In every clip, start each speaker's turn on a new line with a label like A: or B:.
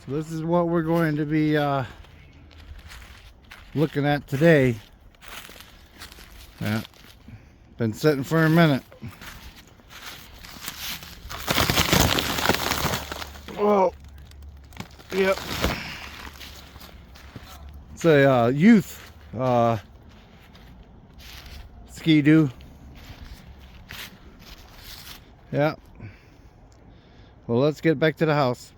A: So this is what we're going to be looking at today. Yeah, been sitting for a minute. Oh, yep. It's a youth Skidoo. Yeah. Well, let's get back to the house.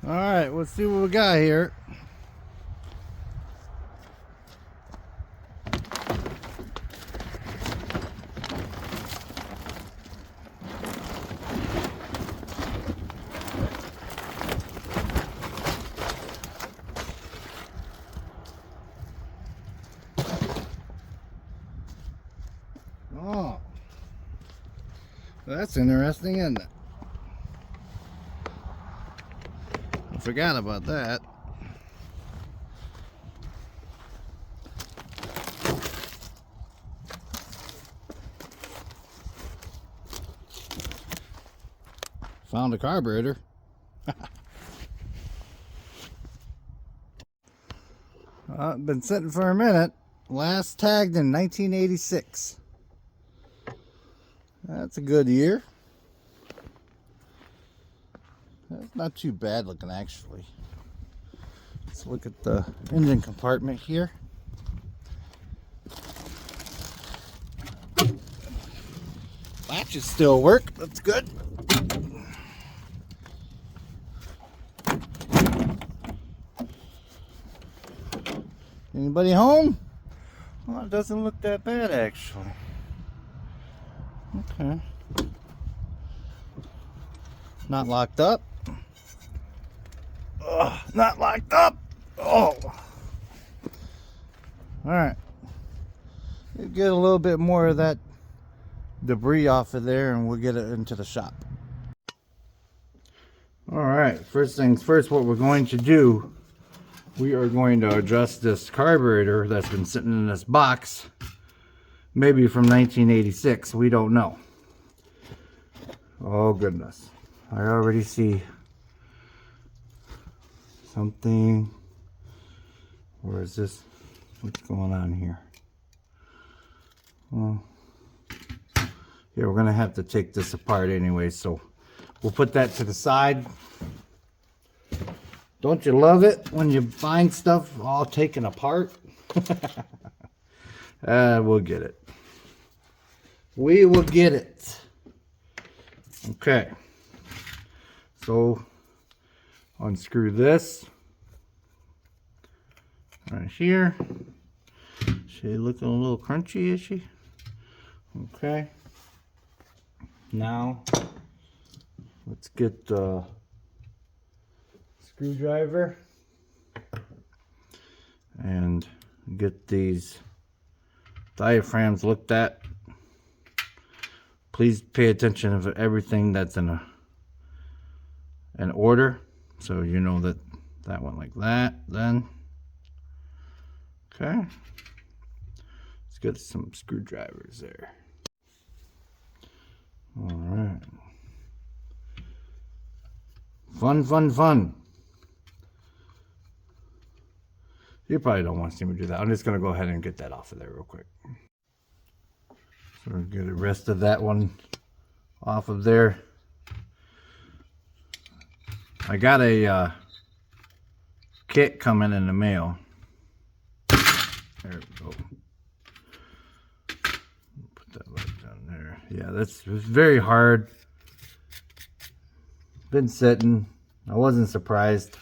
A: All right, let's see what we got here. Oh, that's interesting, isn't it? I forgot about that. Found a carburetor. Been sitting for a minute. Last tagged in 1986. That's a good year. That's not too bad looking, actually. Let's look at the engine compartment here. Latches still work. That's good. Anybody home? Well, it doesn't look that bad, actually. Okay. Not locked up. Ugh, not locked up. Oh. Alright. Get a little bit more of that debris off of there and we'll get it into the shop. Alright, first things first, what we're going to do, we are going to adjust this carburetor that's been sitting in this box, maybe from 1986, we don't know. Oh goodness, I already see something. Where is this? What's going on here? Well, yeah, we're gonna have to take this apart anyway, so we'll put that to the side. Don't you love it when you find stuff all taken apart? We'll get it. We will get it. Okay. So, unscrew this. Right here. She looking a little crunchy, is she? Okay. Now, let's get the screwdriver and get these diaphragms looked at. Please pay attention to everything that's in order, so you know that that went like that. Then, okay, let's get some screwdrivers there. All right, fun. You probably don't want to see me do that. I'm just going to go ahead and get that off of there real quick. So we'll get the rest of that one off of there. I got a kit coming in the mail. There we go. Put that right down there. Yeah, that's very hard. Been sitting. I wasn't surprised.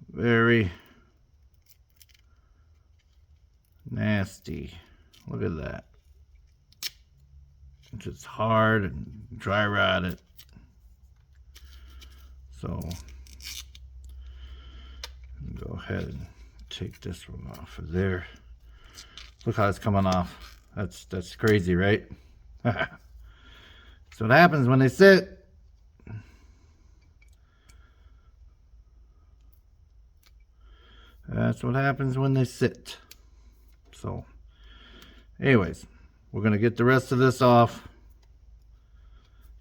A: Very nasty. Look at that. It's just hard and dry rotted. So go ahead and take this one off of there. Look how it's coming off. That's crazy, right? So what happens when they sit, That's what happens when they sit. So, anyways, we're going to get the rest of this off.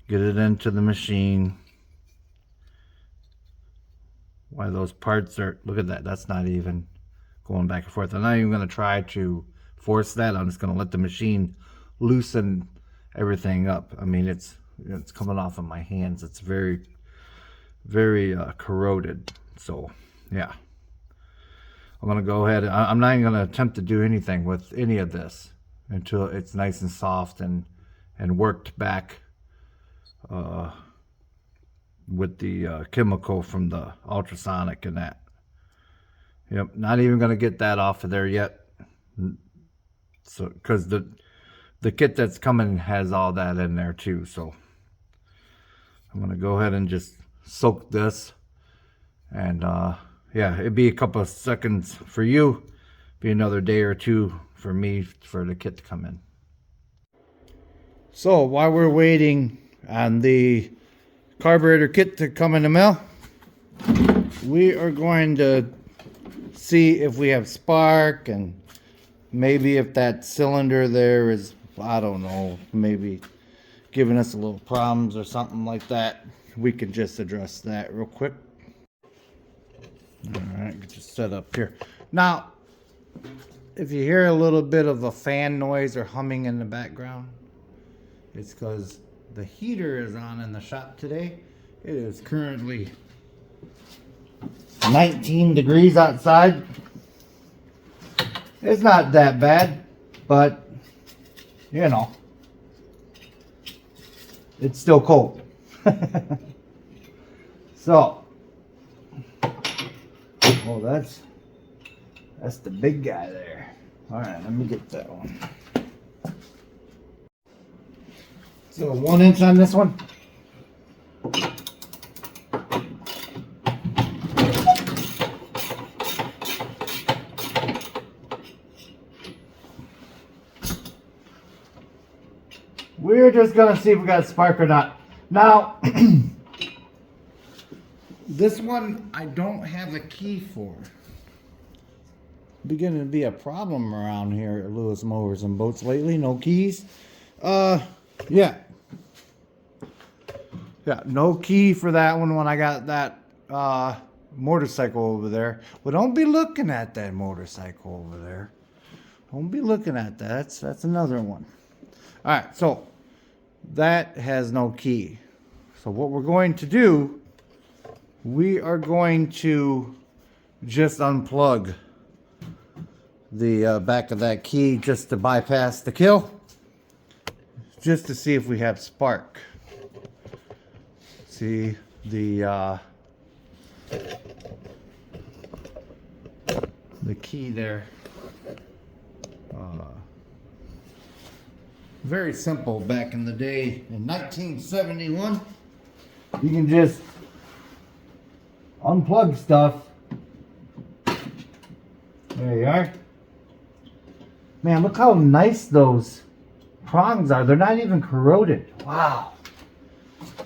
A: Get it into the machine. Why those parts are, look at that, that's not even going back and forth. I'm not even going to try to force that. I'm just going to let the machine loosen everything up. I mean, it's coming off of my hands. It's very, very corroded. So, yeah. I'm going to go ahead. I'm not even going to attempt to do anything with any of this until it's nice and soft and worked back with the chemical from the ultrasonic and that. Yep, not even going to get that off of there yet. So, because the kit that's coming has all that in there too. So, I'm going to go ahead and just soak this. And yeah, it'd be a couple of seconds for you. Be another day or two for me for the kit to come in. So, while we're waiting on the carburetor kit to come in the mail, we are going to see if we have spark, and maybe if that cylinder there is, I don't know, maybe giving us a little problems or something like that. We can just address that real quick. All right, get you set up here. Now, if you hear a little bit of a fan noise or humming in the background, it's because the heater is on in the shop today. It is currently 19 degrees outside. It's not that bad, but you know, it's still cold. So, oh, that's the big guy there. All right, let me get that one. So 1 inch on this one. We're just gonna see if we got a spark or not. Now, this one I don't have a key for. Beginning to be a problem around here at Lewis Mowers and Boats lately. No keys. Yeah, no key for that one when I got that motorcycle over there. Well, don't be looking at that motorcycle over there. Don't be looking at that. That's another one. All right, so that has no key. So what we're going to do, we are going to just unplug the back of that key just to bypass the kill, just to see if we have spark. See the key there. Very simple. Back in the day in 1971, you can just unplug stuff. There you are. Man, look how nice those prongs are. They're not even corroded. Wow.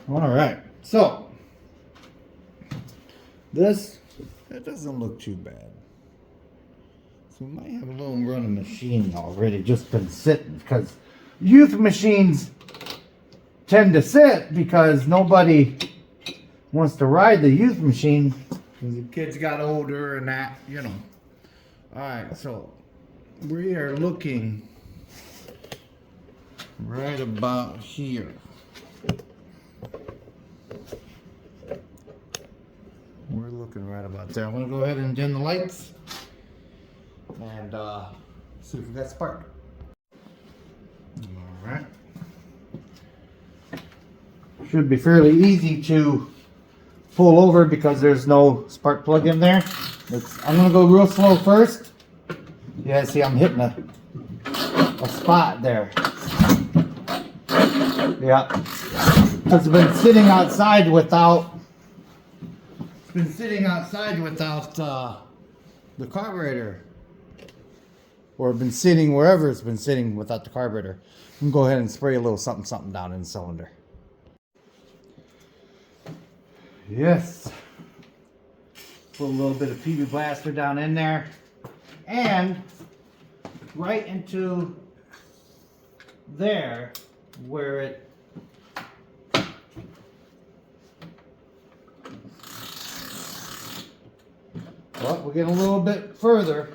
A: All right. So, it doesn't look too bad. So we might have a little running machine already just been sitting, because youth machines tend to sit because nobody wants to ride the youth machine because the kids got older and that, you know. All right, so we are looking right about here. We're looking right about there. I'm going to go ahead and dim the lights and see if we got spark. All right. Should be fairly easy to pull over because there's no spark plug in there. I'm going to go real slow first. Yeah, see, I'm hitting a spot there. Yeah. Because it's been sitting outside without the carburetor. Or been sitting wherever it's been sitting without the carburetor. I'm going to go ahead and spray a little something down in the cylinder. Yes. Put a little bit of PB Blaster down in there. And right into there where it well, we're getting a little bit further.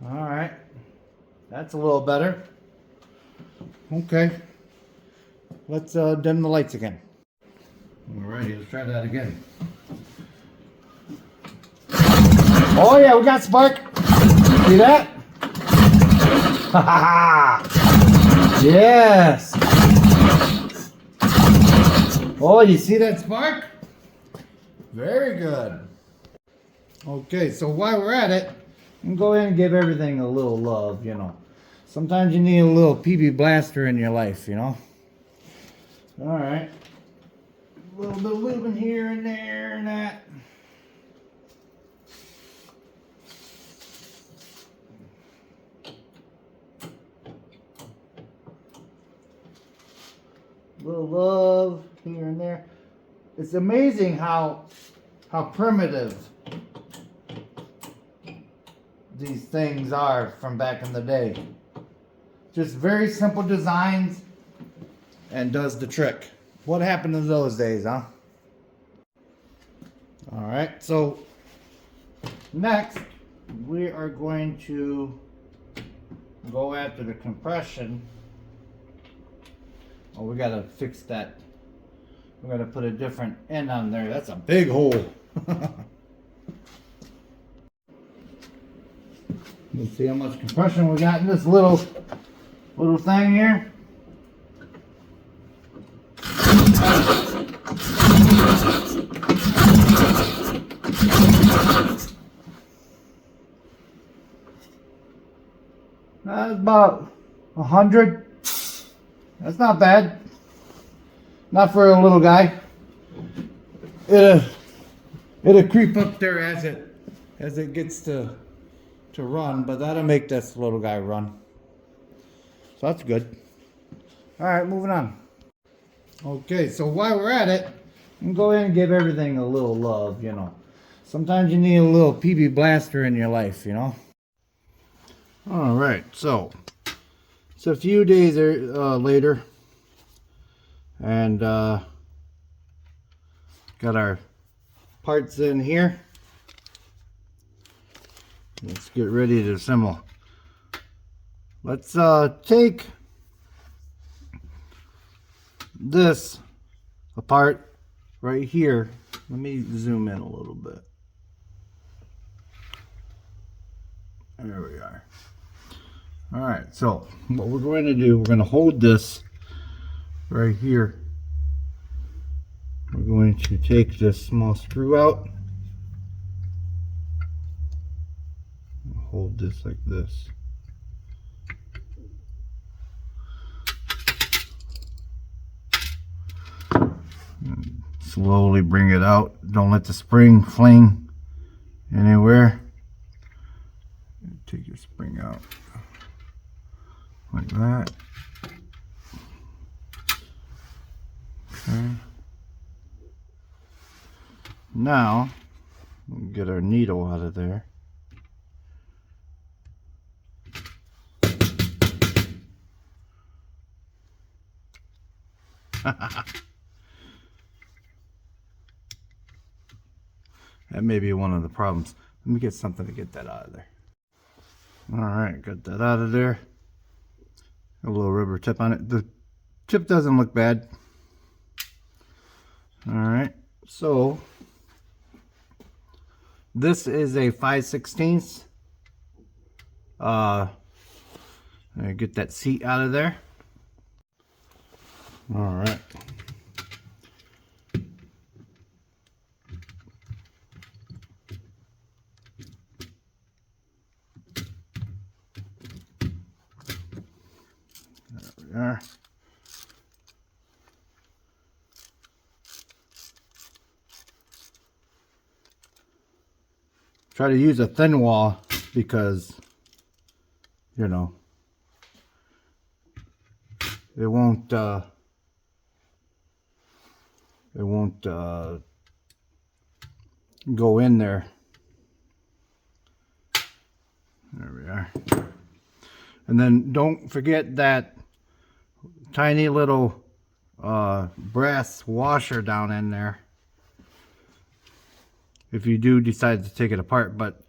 A: All right, that's a little better. Okay, let's dim the lights again. Alrighty, let's try that again. Oh yeah, we got spark. See that? Yes. Oh, you see that spark? Very good. Okay, so while we're at it, you can go in and give everything a little love, you know. Sometimes you need a little PB Blaster in your life, you know. Alright. A little bit of lubing here and there and that. A little love here and there. It's amazing how primitive these things are from back in the day. Just very simple designs and does the trick. What happened in those days, huh? Alright, so next we are going to go after the compression. Oh, we gotta fix that. We gotta put a different end on there. That's a big hole. Let's see how much compression we got in this little thing here. That's about 100. That's not bad. Not for a little guy. It'll creep up there as it gets to run, but that'll make this little guy run. So that's good. All right, moving on. Okay, so while we're at it, you can go in and give everything a little love, you know. Sometimes you need a little PB Blaster in your life, you know. All right, so it's a few days later, and got our parts in here. Let's get ready to assemble. Let's take this apart right here. Let me zoom in a little bit. There we are. All right, so what we're going to do, we're going to hold this right here. We're going to take this small screw out. Hold this like this. And slowly bring it out. Don't let the spring fling anywhere. Take your spring out like that. Okay. Now we'll get our needle out of there. That may be one of the problems. Let me get something to get that out of there. Alright, got that out of there. A little rubber tip on it. The tip doesn't look bad. Alright, so this is a 5/16. Get that seat out of there. Alright. There. Try to use a thin wall because you know, it won't go in there. There we are. And then don't forget that tiny little brass washer down in there if you do decide to take it apart. But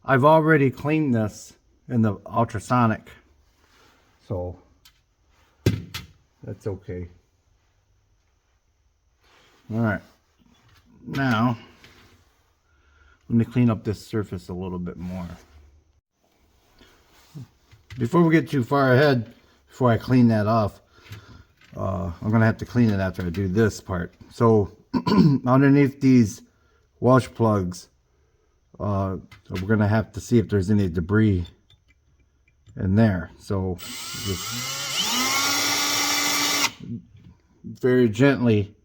A: I've already cleaned this in the ultrasonic, so that's okay. All right, now let me clean up this surface a little bit more. Before we get too far ahead, before I clean that off, I'm gonna have to clean it after I do this part. So underneath these wash plugs, we're gonna have to see if there's any debris in there. So just very gently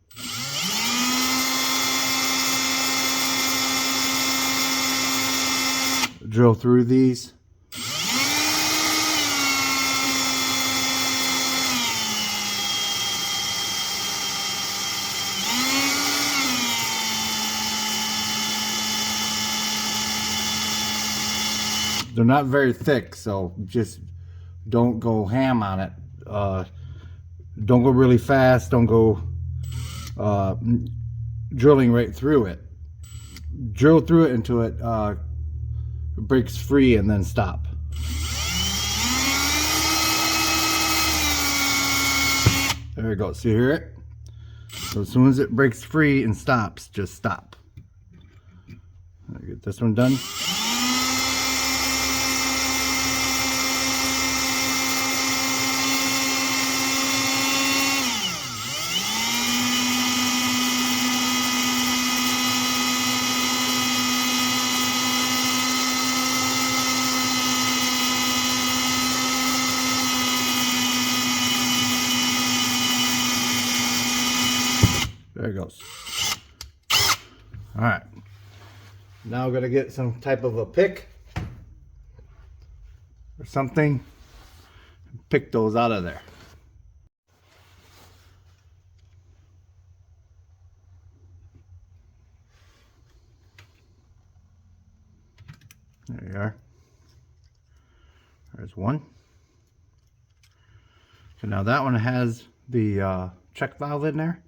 A: drill through these. They're not very thick, so just don't go ham on it. Don't go really fast. Don't go drilling right through it. Drill through it until it breaks free and then stop. There we go. So you hear it? So as soon as it breaks free and stops, just stop. Get this one done. There it goes. All right. Now we're going to get some type of a pick or something. Pick those out of there. There you are. There's one. So now that one has the check valve in there.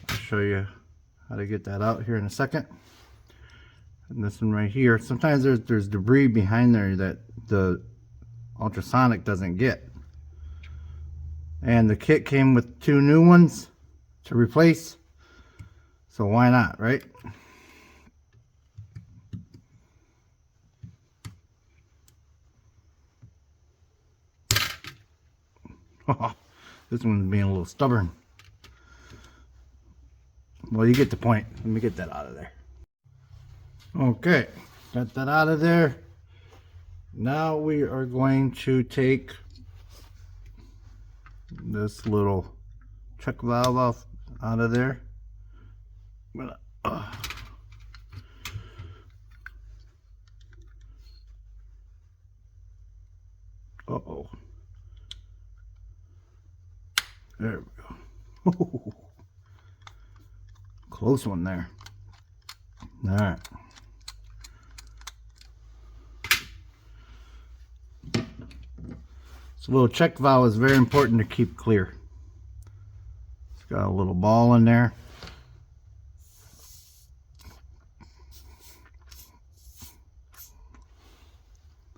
A: I'll show you how to get that out here in a second. And this one right here, sometimes there's debris behind there that the ultrasonic doesn't get. And the kit came with 2 new ones to replace, so why not, right? This one's being a little stubborn. Well, you get the point. Let me get that out of there. Okay, got that out of there. Now we are going to take this little check valve off out of there. Uh-oh. There we go. Close one there. All right. This little check valve is very important to keep clear. It's got a little ball in there.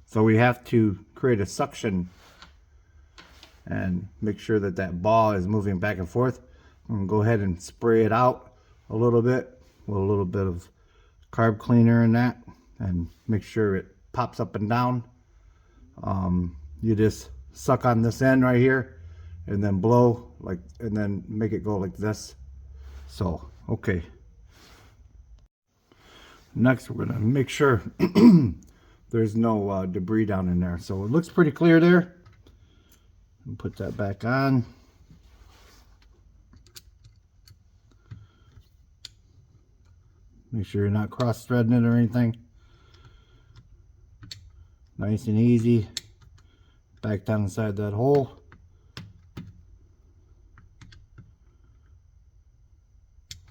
A: So we have to create a suction and make sure that that ball is moving back and forth. I'm going to go ahead and spray it out a little bit with a little bit of carb cleaner in that and make sure it pops up and down. You just suck on this end right here and then blow like, and then make it go like this. So, okay. Next, we're going to make sure there's no debris down in there. So it looks pretty clear there. Put that back on. Make sure you're not cross-threading it or anything. Nice and easy. back down inside that hole.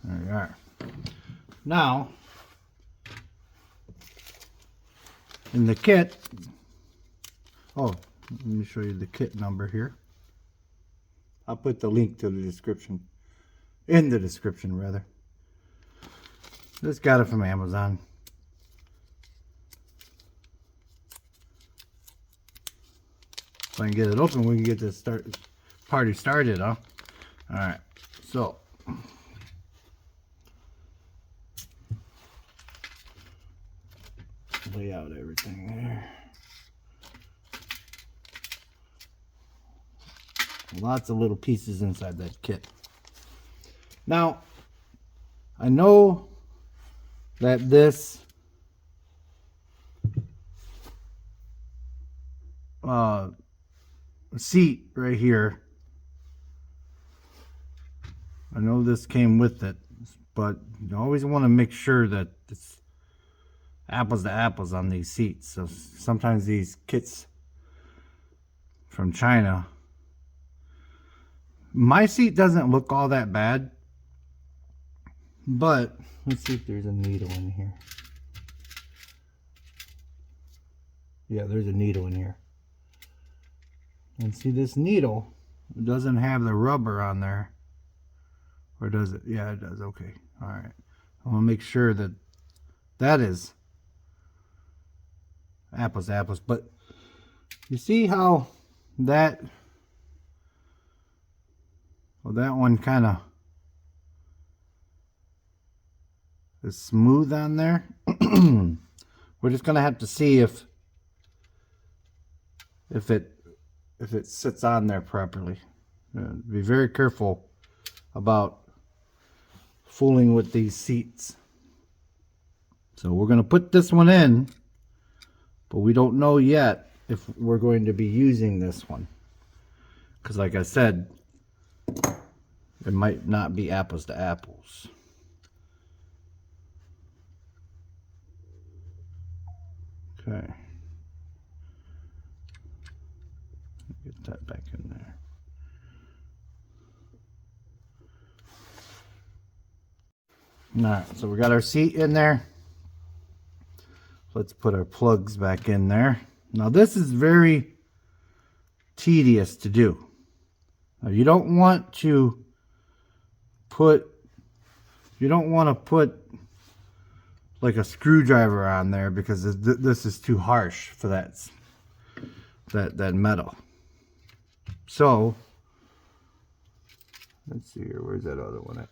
A: There you are. Now, in the kit, oh, let me show you the kit number here. I'll put the link to the description, in the description rather. Just got it from Amazon. If I can get it open, we can get this party started, huh? Alright, so lay out everything there. Lots of little pieces inside that kit. Now, I know that this seat right here, I know this came with it, but you always want to make sure that it's apples to apples on these seats. So sometimes these kits from China, my seat doesn't look all that bad, but let's see if there's a needle in here. Yeah, there's a needle in here. And see, this needle doesn't have the rubber on there. Or does it? Yeah, it does. Okay. All right. I want to make sure that that is apples to apples. But you see how that, well, that one kind of is smooth on there. We're just going to have to see if it sits on there properly. Be very careful about fooling with these seats. So we're going to put this one in, but we don't know yet if we're going to be using this one, because like I said, it might not be apples to apples. Okay, get that back in there. Alright, so we got our seat in there. Let's put our plugs back in there. Now this is very tedious to do. Now you don't want to put like a screwdriver on there, because this is too harsh for that metal. So let's see here, where's that other one at?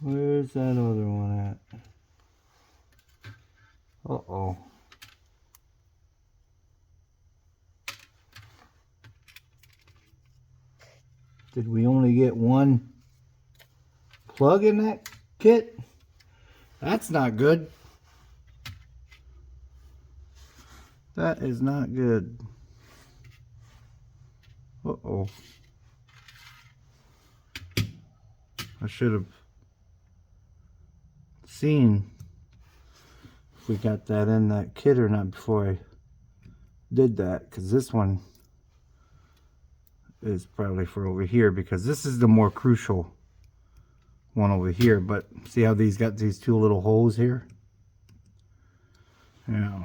A: Where's that other one at? Uh-oh. Did we only get one plug in that kit? That's not good. That is not good. Uh-oh. I should have seen if we got that in that kit or not before I did that, because this one is probably for over here, because this is the more crucial one over here. But see how these got these two little holes here? Yeah.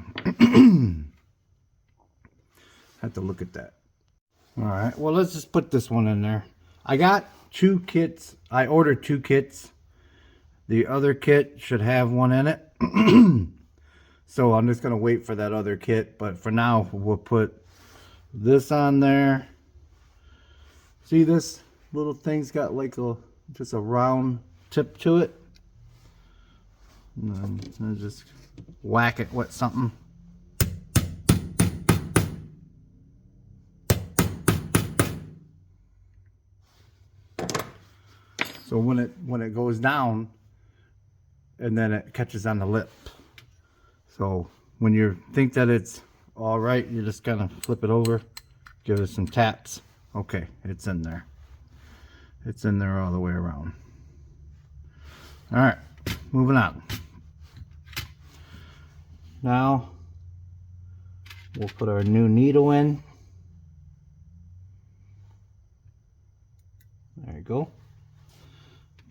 A: Have to look at that. All right, well, let's just put this one in there. I got two kits. I ordered two kits. The other kit should have one in it. So I'm just gonna wait for that other kit, but for now we'll put this on there. See, this little thing's got like just a round tip to it. And then just whack it with something. So when it goes down, and then it catches on the lip. So when you think that it's all right, you just kind of flip it over, give it some taps. Okay, it's in there. It's in there all the way around. All right, moving on. Now we'll put our new needle in. There you go.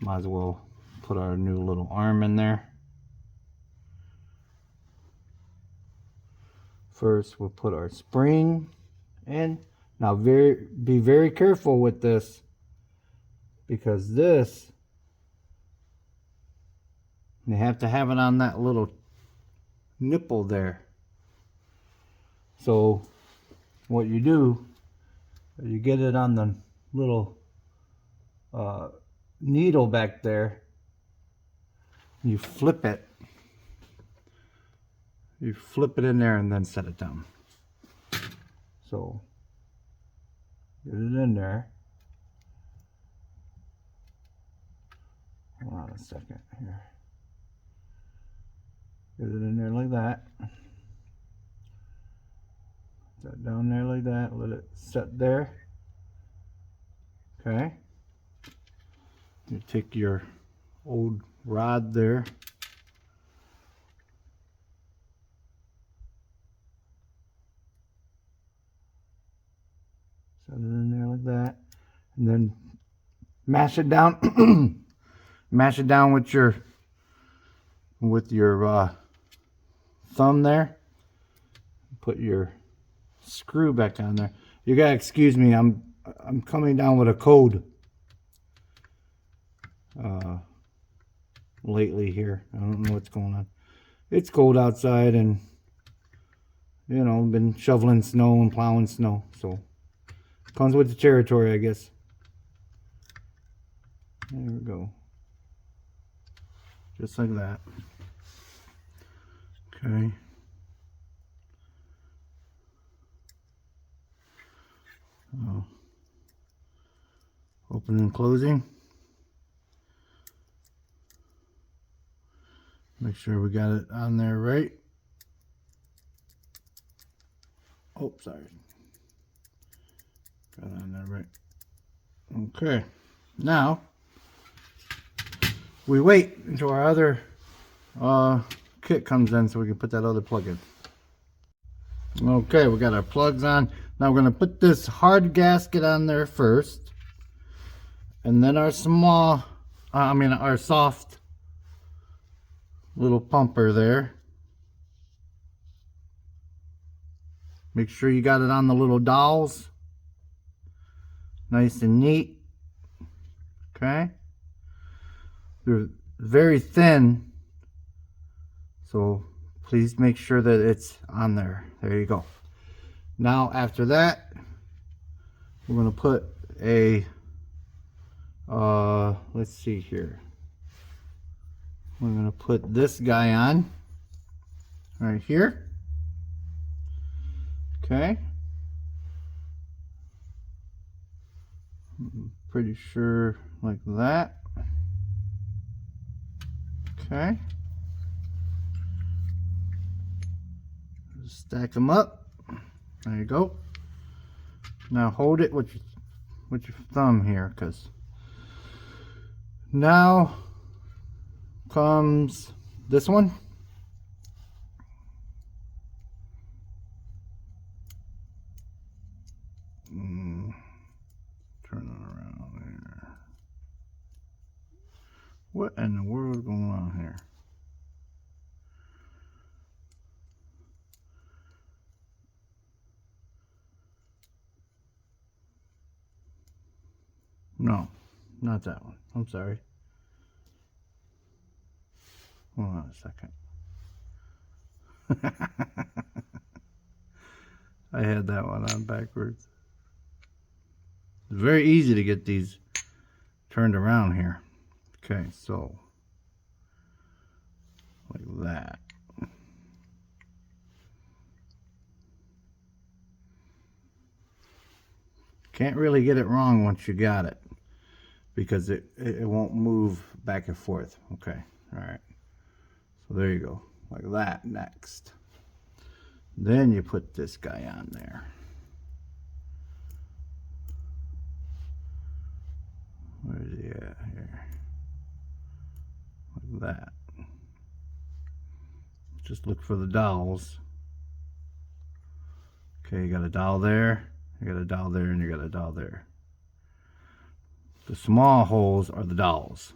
A: Might as well put our new little arm in there. First, we'll put our spring in. Now, be very careful with this, because this, you have to have it on that little nipple there. So, what you do, you get it on the little needle back there. You flip it. You flip it in there and then set it down. So, get it in there. Hold on a second here. Get it in there like that. Set it down there like that. Let it set there. Okay. You take your old rod there. Set it in there like that. And then mash it down. Mash it down with your thumb there. Put your screw back on there. You gotta excuse me, I'm coming down with a cold lately here. I don't know what's going on. It's cold outside, and you know, been shoveling snow and plowing snow, so comes with the territory, I guess. There we go. Just like that. Okay. Open and closing. Make sure we got it on there right. Oh, sorry. Got it on there right. Okay. Now, we wait until our other kit comes in so we can put that other plug in. Okay, we got our plugs on. Now we're going to put this hard gasket on there first. And then our our soft little pumper there. Make sure you got it on the little dowels. Nice and neat. Okay. They're very thin, so please make sure that it's on there. There you go. Now after that, we're going to put a let's see here. We're going to put this guy on right here. Okay. I'm pretty sure like that. Okay. Just stack them up. There you go. Now hold it with your thumb here, because now comes this one. Turn it around there. What in the world is going on here? No, not that one. I'm sorry. Hold on a second. I had that one on backwards. It's very easy to get these turned around here. Okay, so like that. Can't really get it wrong once you got it, because it won't move back and forth. Okay, all right. So there you go, like that. Next, then you put this guy on there. Where is he at here? Like that. just look for the dowels. Okay, you got a dowel there, you got a dowel there, and you got a dowel there. The small holes are the dowels.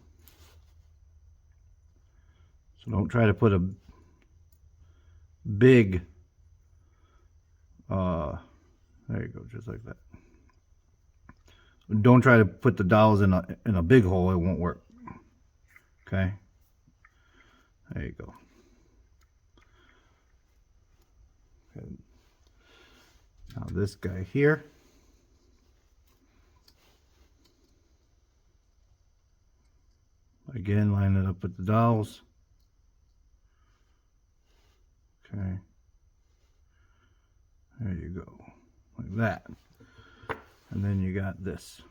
A: So don't try to put a big, there you go, just like that. Don't try to put the dowels in a big hole, it won't work. Okay, there you go. Okay. Now this guy here, again, line it up with the dowels. Okay, there you go, like that. And then you got this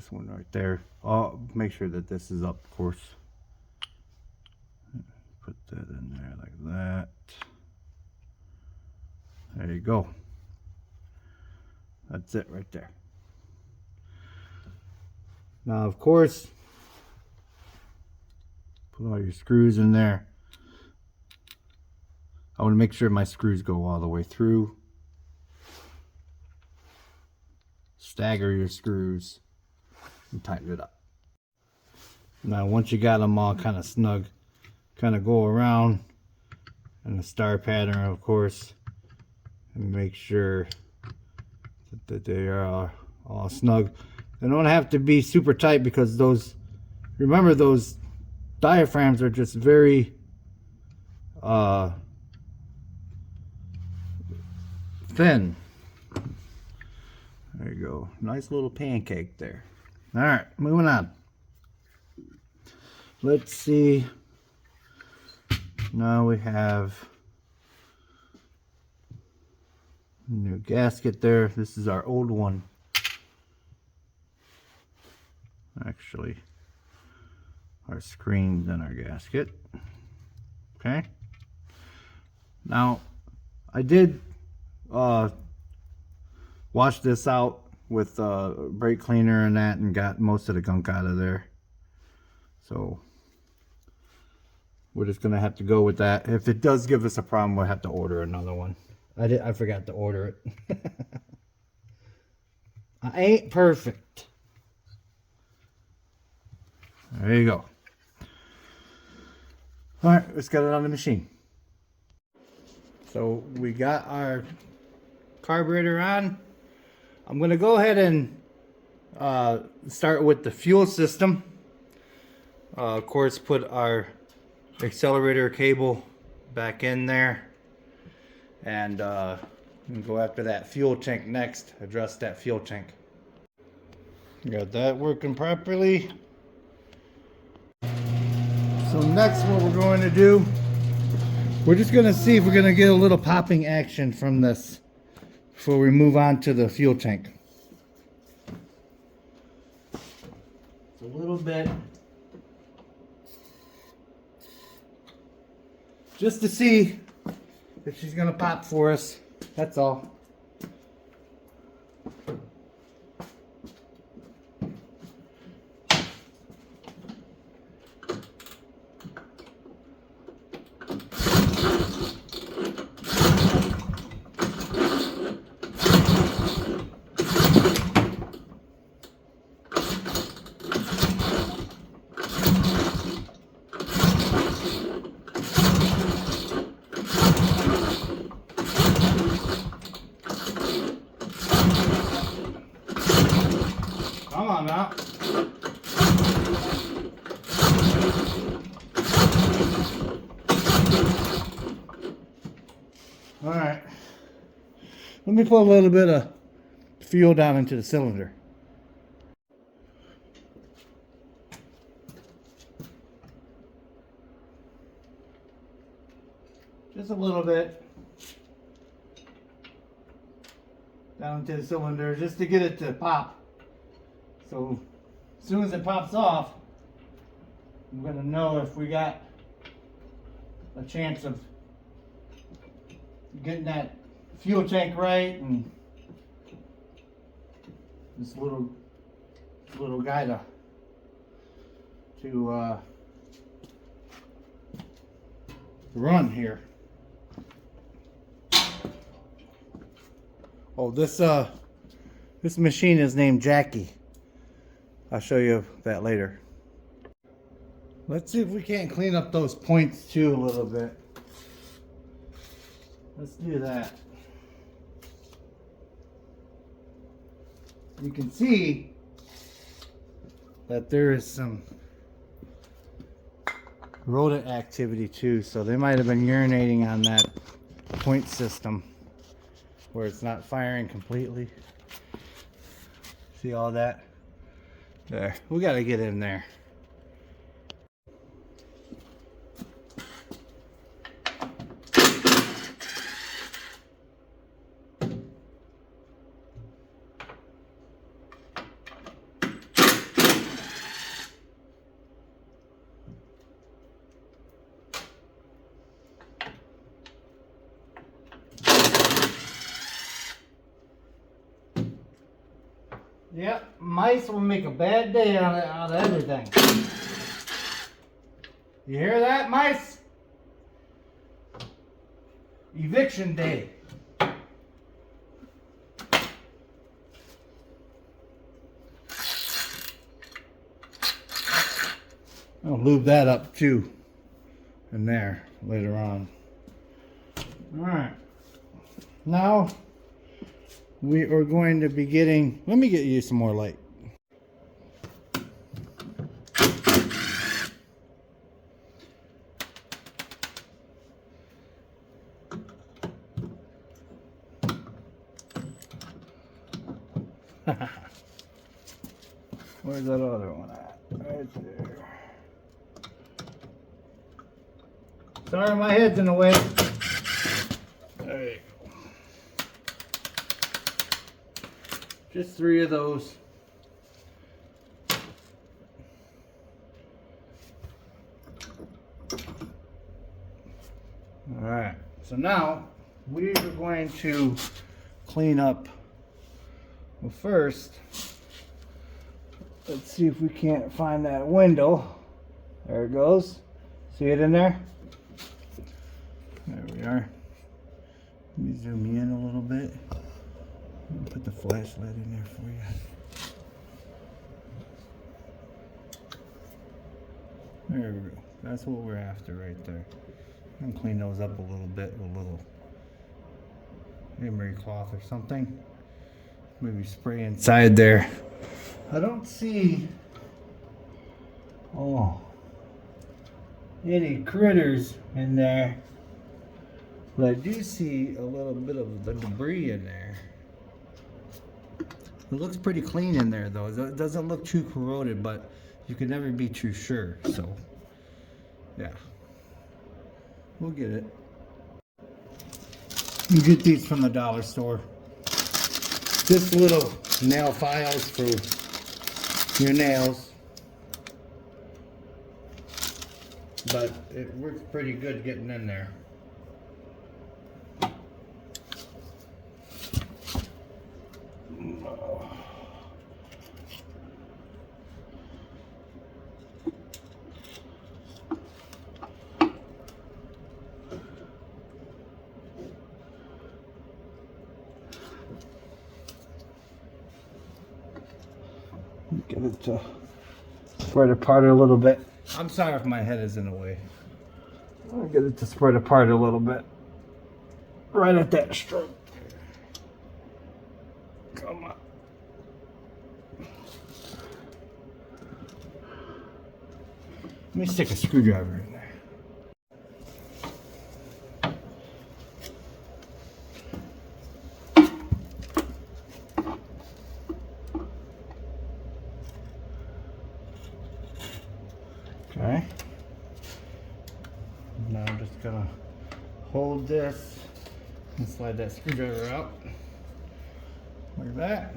A: one right there. I'll make sure that this is up, of course. Put that in there like that. There you go. That's it right there. Now, of course, put all your screws in there. I want to make sure my screws go all the way through. Stagger your screws and tighten it up. Now, once you got them all kind of snug, kind of go around in the star pattern, of course, and make sure that they are all snug. They don't have to be super tight because those, remember, those diaphragms are just very thin. There you go. Nice little pancake there. All right, moving on. Let's see. Now we have a new gasket there. This is our old one. Actually, our screen's in our gasket. Okay. Now, I did wash this out with brake cleaner and that, and got most of the gunk out of there. So we're just gonna have to go with that. If it does give us a problem, we'll have to order another one. I forgot to order it. I ain't perfect. There you go. All right, let's get it on the machine. So we got our carburetor on. I'm gonna go ahead and start with the fuel system. Of course, put our accelerator cable back in there, and go after that fuel tank next. Address that fuel tank. Got that working properly. So next, what we're going to do, we're just going to see if we're going to get a little popping action from this before we move on to the fuel tank. It's a little bit, just to see if she's going to pop for us. That's all. Come on now. All right. Let me put a little bit of fuel down into the cylinder. Just a little bit down into the cylinder, just to get it to pop. So as soon as it pops off, I'm going to know if we got a chance of getting that fuel tank right, and this little guy to run here. Oh, this machine is named Jackie. I'll show you that later. Let's see if we can't clean up those points too a little bit. Let's do that. You can see that there is some rodent activity too, so they might have been urinating on that point system where it's not firing completely. See all that? There. We got to get in there. Yep, mice will make a bad day out of everything. You hear that, mice? Eviction day. I'll lube that up too in there later on. Alright. Now we are going to be getting, let me get you some more light. Where's that other one at? Right there. Sorry, my head's in the way. There you go. Just 3 of those. Alright, so now we are going to clean up. Well, first, let's see if we can't find that window. There it goes. See it in there? There we are. Let me zoom in a little bit. Put the flashlight in there for you. There we go. That's what we're after right there. I'm gonna clean those up a little bit with a little emery cloth or something. Maybe spray inside there. I don't see any critters in there, but I do see a little bit of the debris in there. It looks pretty clean in there though. It doesn't look too corroded, but you can never be too sure. So yeah, we'll get it. You get these from the dollar store. Just little nail files for your nails, but it works pretty good getting in there. Get it to spread apart a little bit. I'm sorry if my head is in the way. I'll get it to spread apart a little bit. Right at that stroke. Come on. Let me stick a screwdriver in there. Okay. Now I'm just gonna hold this and slide that screwdriver out. Like that.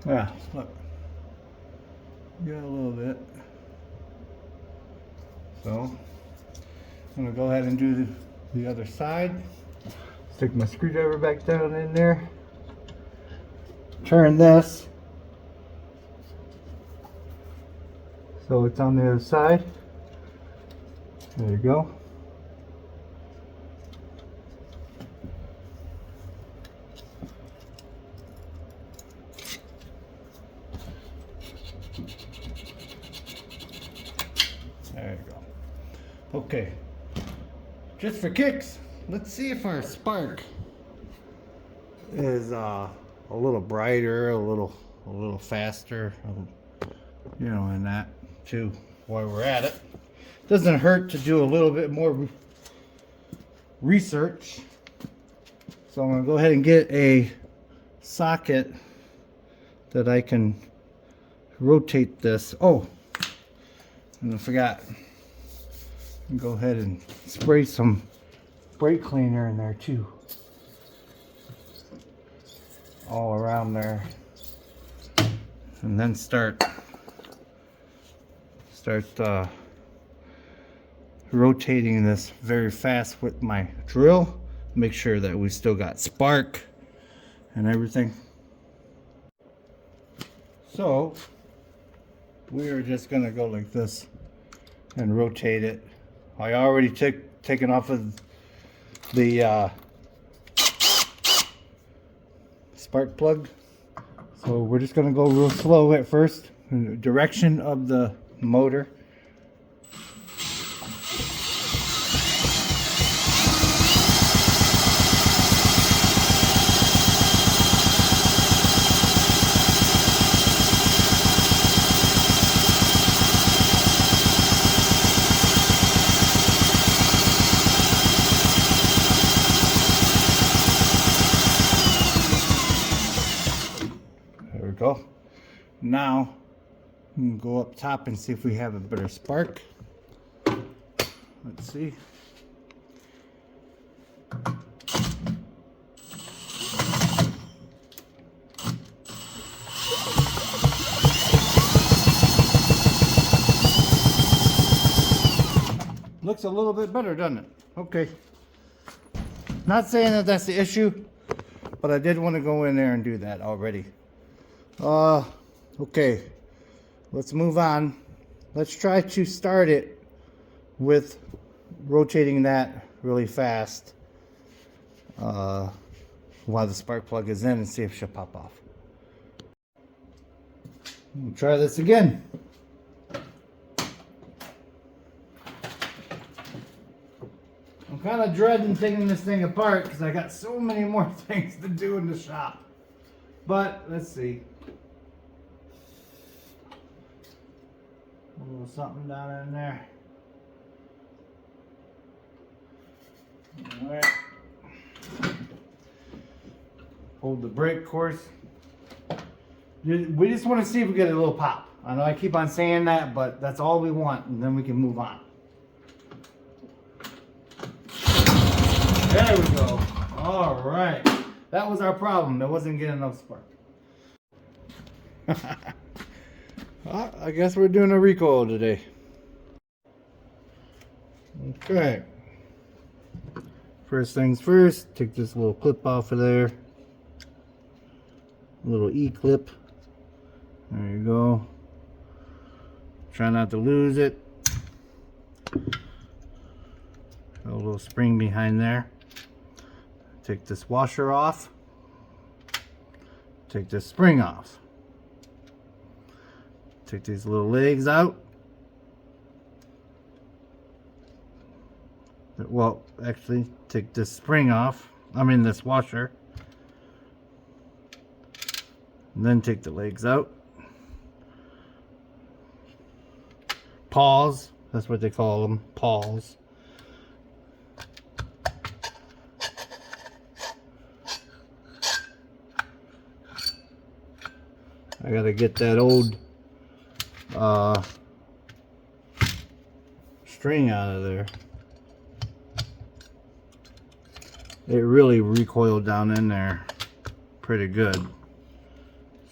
A: Yeah, look. Got a little bit. So I'm gonna go ahead and do the other side. Stick my screwdriver back down in there. turn this so it's on the other side. There you go. There you go. Okay. Just for kicks, let's see if our spark is a little brighter, a little faster, you know, and that too while we're at it. Doesn't hurt to do a little bit more research. So I'm going to go ahead and get a socket that I can rotate this. Oh, and I forgot. Go ahead and spray some brake cleaner in there too. All around there. And then start rotating this very fast with my drill. Make sure that we still got spark and everything. So we are just gonna go like this and rotate it. I already taken off of the spark plug, so we're just gonna go real slow at first in the direction of the motor. Go. Now we can go up top and see if we have a better spark. Let's see. Looks a little bit better, doesn't it? Okay. Not saying that that's the issue, but I did want to go in there and do that already. Okay, let's move on. Let's try to start it with rotating that really fast while the spark plug is in, and see if she'll pop off. We'll try this again. I'm kind of dreading taking this thing apart because I got so many more things to do in the shop. But let's see. A little something down in there. Alright. Hold the brake course. We just want to see if we get a little pop. I know I keep on saying that, but that's all we want, and then we can move on. There we go. Alright. That was our problem. It wasn't getting enough spark. Well, I guess we're doing a recoil today. Okay. First things first, take this little clip off of there. Little E-clip. There you go. Try not to lose it. Got a little spring behind there. Take this washer off. Take this spring off. Take these little legs out. Well, actually, take this spring off. I mean, this washer. And then take the legs out. Paws. That's what they call them. Paws. I gotta get that old string out of there. It really recoiled down in there pretty good.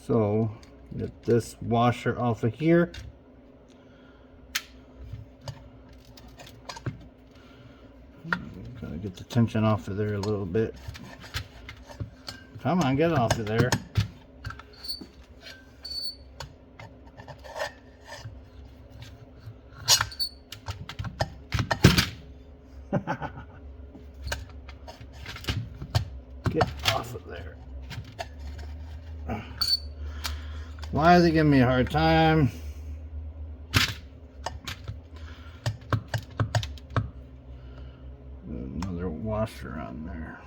A: So get this washer off of here. Gotta get the tension off of there a little bit. Come on, get it off of there. Get off of there. Why are they giving me a hard time? Another washer on there.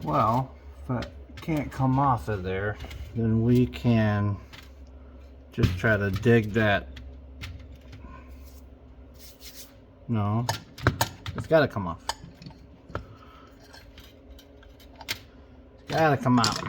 A: Well, if it can't come off of there, then we can just try to dig that. No, it's got to come off. It's got to come out.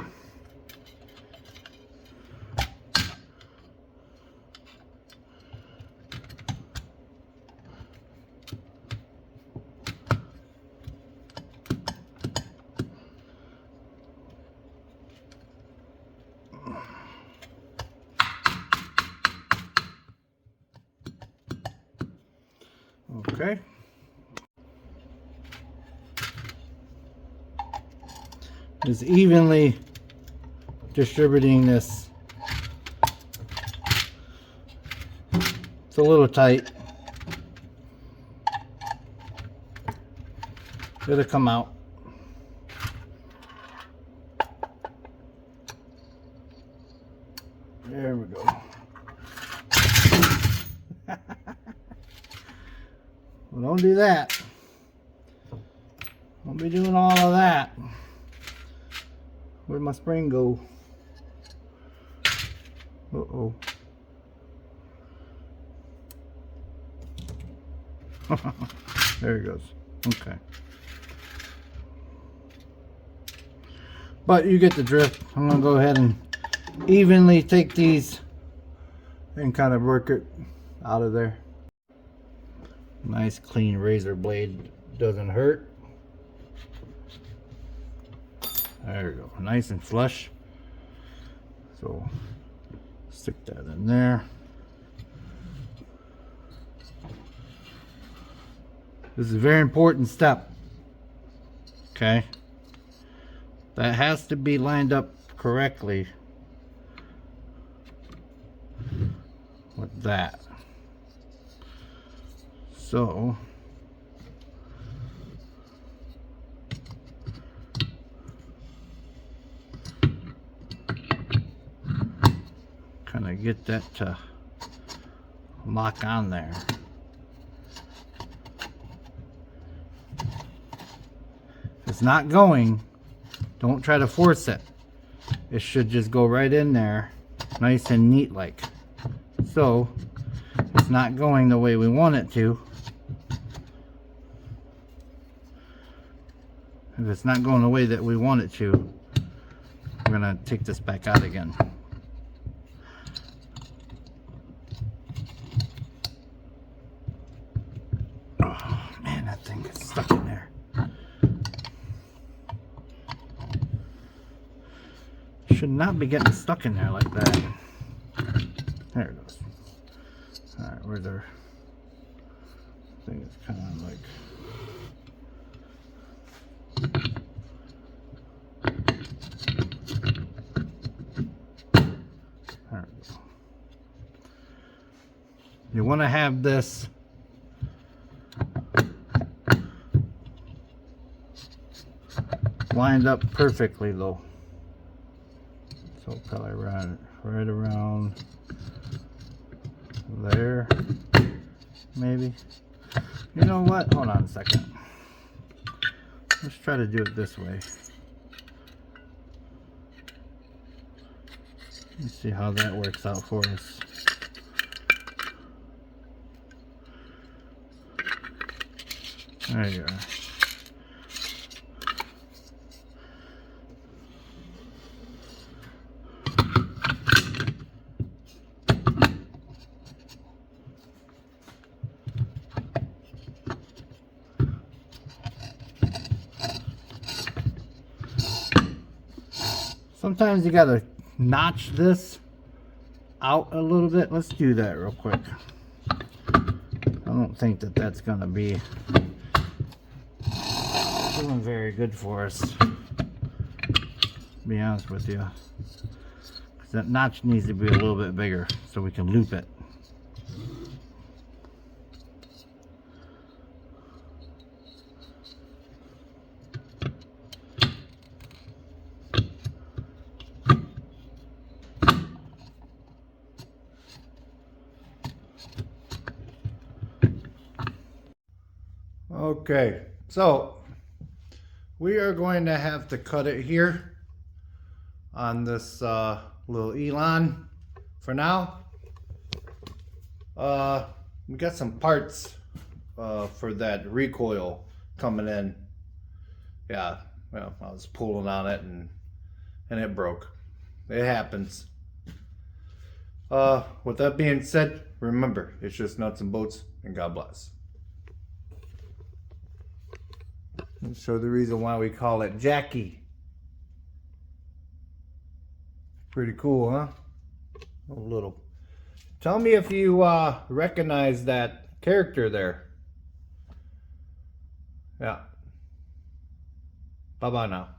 A: Okay. Just evenly distributing this. It's a little tight. It'll come out. There we go. Well, don't do that. Don't be doing all of that. Where'd my spring go? Uh-oh. There it goes. Okay. But you get the drift. I'm going to go ahead and evenly take these and kind of work it out of there. Nice clean razor blade, doesn't hurt. There we go, nice and flush. So stick that in there. This is a very important step. Okay, that has to be lined up correctly with that. So kind of get that to lock on there. If it's not going, don't try to force it. It should just go right in there, nice and neat like. So it's not going the way we want it to. If it's not going the way that we want it to, we're gonna take this back out again. Oh man, that thing gets stuck in there. Should not be getting stuck in there like that. There it goes. Alright, where's our thing? It's kind of like there we go. You want to have this lined up perfectly though. So probably right around there, maybe. You know what? Hold on a second. Let's try to do it this way. Let's see how that works out for us. There you are. Sometimes you gotta notch this out a little bit. Let's do that real quick. I don't think that that's gonna be doing very good for us, to be honest with you. Because that notch needs to be a little bit bigger so we can loop it. Okay, so we are going to have to cut it here on this little Elan for now. We got some parts for that recoil coming in. Yeah, well, I was pulling on it and it broke. It happens. With that being said, remember, it's just nuts and bolts, and God bless. Let's show the reason why we call it Jackie. Pretty cool, huh? A little. Tell me if you recognize that character there. Yeah. Bye-bye now.